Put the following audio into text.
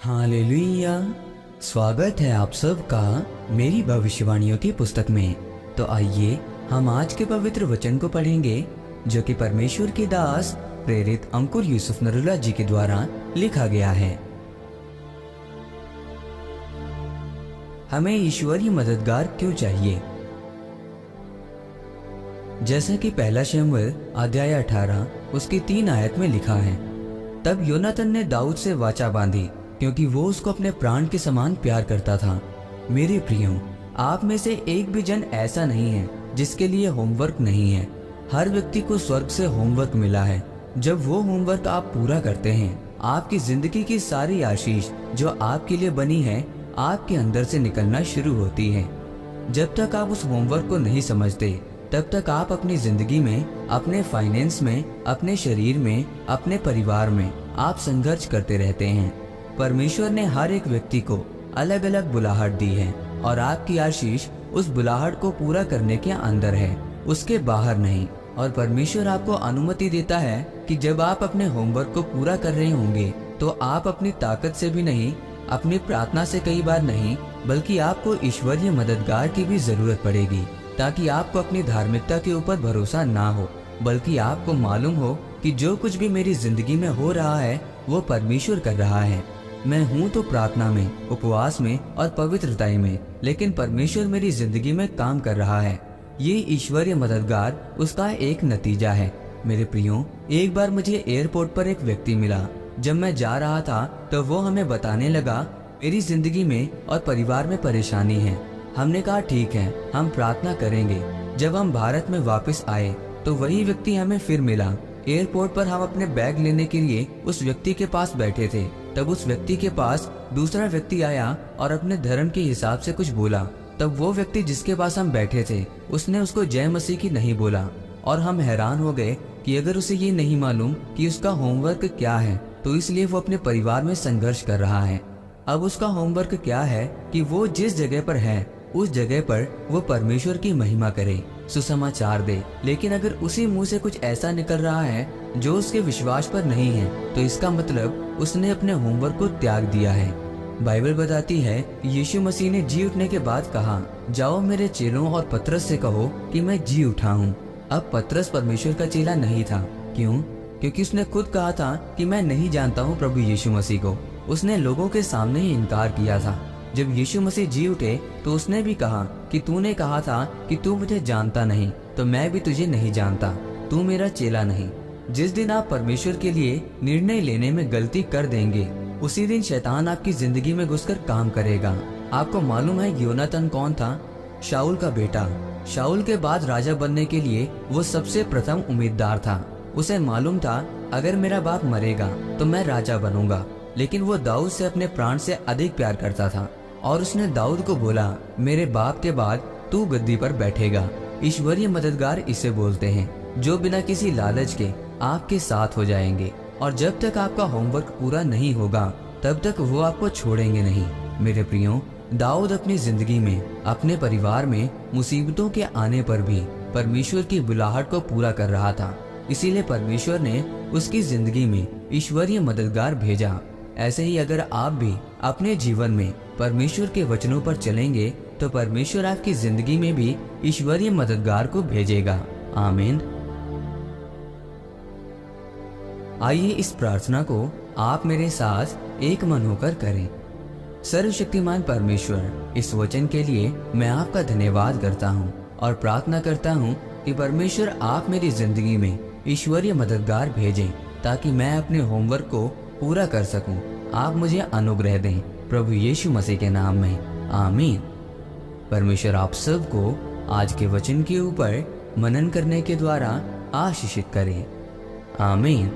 Hallelujah. स्वागत है आप सबका मेरी भविष्यवाणियों की पुस्तक में। तो आइए हम आज के पवित्र वचन को पढ़ेंगे जो कि परमेश्वर के दास प्रेरित अंकुर यूसुफ नरूला जी के द्वारा लिखा गया है। हमें ईश्वरीय मददगार क्यों चाहिए? जैसा कि पहला शमूएल अध्याय 18 उसकी 3 आयत में लिखा है, तब योनातान ने दाऊद से वाचा बांधी क्योंकि वो उसको अपने प्राण के समान प्यार करता था। मेरे प्रियो, आप में से एक भी जन ऐसा नहीं है जिसके लिए होमवर्क नहीं है। हर व्यक्ति को स्वर्ग से होमवर्क मिला है। जब वो होमवर्क आप पूरा करते हैं, आपकी जिंदगी की सारी आशीष जो आपके लिए बनी है आपके अंदर से निकलना शुरू होती है। जब तक आप उस होमवर्क को नहीं समझते तब तक आप अपनी जिंदगी में, अपने फाइनेंस में, अपने शरीर में, अपने परिवार में आप संघर्ष करते रहते हैं। परमेश्वर ने हर एक व्यक्ति को अलग अलग बुलाहट दी है और आपकी आशीष उस बुलाहट को पूरा करने के अंदर है, उसके बाहर नहीं। और परमेश्वर आपको अनुमति देता है कि जब आप अपने होमवर्क को पूरा कर रहे होंगे तो आप अपनी ताकत से भी नहीं, अपनी प्रार्थना से कई बार नहीं, बल्कि आपको ईश्वरीय मददगार की भी जरूरत पड़ेगी, ताकि आपको अपनी धार्मिकता के ऊपर भरोसा ना हो, बल्कि आपको मालूम हो कि जो कुछ भी मेरी जिंदगी में हो रहा है वो परमेश्वर कर रहा है। मैं हूँ तो प्रार्थना में, उपवास में और पवित्रता में, लेकिन परमेश्वर मेरी जिंदगी में काम कर रहा है। ये ईश्वरीय मददगार उसका एक नतीजा है। मेरे प्रियो, एक बार मुझे एयरपोर्ट पर एक व्यक्ति मिला। जब मैं जा रहा था तो वो हमें बताने लगा, मेरी जिंदगी में और परिवार में परेशानी है। हमने कहा ठीक है, हम प्रार्थना करेंगे। जब हम भारत में वापस आए तो वही व्यक्ति हमें फिर मिला। एयरपोर्ट पर हम अपने बैग लेने के लिए उस व्यक्ति के पास बैठे थे। तब उस व्यक्ति के पास दूसरा व्यक्ति आया और अपने धर्म के हिसाब से कुछ बोला। तब वो व्यक्ति जिसके पास हम बैठे थे उसने उसको जय मसीह की नहीं बोला, और हम हैरान हो गए कि अगर उसे ये नहीं मालूम कि उसका होमवर्क क्या है तो इसलिए वो अपने परिवार में संघर्ष कर रहा है। अब उसका होमवर्क क्या है कि वो जिस जगह पर है उस जगह पर वो परमेश्वर की महिमा करे, सुसमाचार दे। लेकिन अगर उसी मुंह से कुछ ऐसा निकल रहा है जो उसके विश्वास पर नहीं है तो इसका मतलब उसने अपने होमवर्क को त्याग दिया है। बाइबल बताती है यीशु मसीह ने जी उठने के बाद कहा, जाओ मेरे चेलों और पतरस से कहो कि मैं जी उठा हूँ। अब पतरस परमेश्वर का चेला नहीं था। क्यों? क्योंकि उसने खुद कहा था कि मैं नहीं जानता हूँ प्रभु यीशु मसीह को। उसने लोगों के सामने ही इनकार किया था। जब यीशु मसीह जी उठे तो उसने भी कहा कि तूने कहा था कि तू मुझे जानता नहीं, तो मैं भी तुझे नहीं जानता, तू मेरा चेला नहीं। जिस दिन आप परमेश्वर के लिए निर्णय लेने में गलती कर देंगे उसी दिन शैतान आपकी जिंदगी में घुसकर काम करेगा। आपको मालूम है योनातान कौन था? शाऊल का बेटा। शाऊल के बाद राजा बनने के लिए वो सबसे प्रथम उम्मीदवार था। उसे मालूम था अगर मेरा बाप मरेगा तो मैं राजा बनूंगा। लेकिन वो दाऊद से अपने प्राण से अधिक प्यार करता था और उसने दाऊद को बोला, मेरे बाप के बाद तू गद्दी पर बैठेगा। ईश्वरीय मददगार इसे बोलते हैं जो बिना किसी लालच के आपके साथ हो जाएंगे, और जब तक आपका होमवर्क पूरा नहीं होगा तब तक वो आपको छोड़ेंगे नहीं। मेरे प्रियो, दाऊद अपनी जिंदगी में, अपने परिवार में मुसीबतों के आने पर भी परमेश्वर की बुलाहट को पूरा कर रहा था। इसीलिए परमेश्वर ने उसकी जिंदगी में ईश्वरीय मददगार भेजा। ऐसे ही अगर आप भी अपने जीवन में परमेश्वर के वचनों पर चलेंगे तो परमेश्वर आपकी जिंदगी में भी ईश्वरीय मददगार को भेजेगा। आमीन। आइए इस प्रार्थना को आप मेरे साथ एक मन होकर करें। सर्वशक्तिमान परमेश्वर, इस वचन के लिए मैं आपका धन्यवाद करता हूँ और प्रार्थना करता हूँ कि परमेश्वर आप मेरी जिंदगी में ईश्वरीय मददगार भेजें ताकि मैं अपने होमवर्क को पूरा कर सकूं। आप मुझे अनुग्रह दें प्रभु यीशु मसीह के नाम में, आमीन। परमेश्वर आप सबको आज के वचन के ऊपर मनन करने के द्वारा आशीषित करे, आमीन।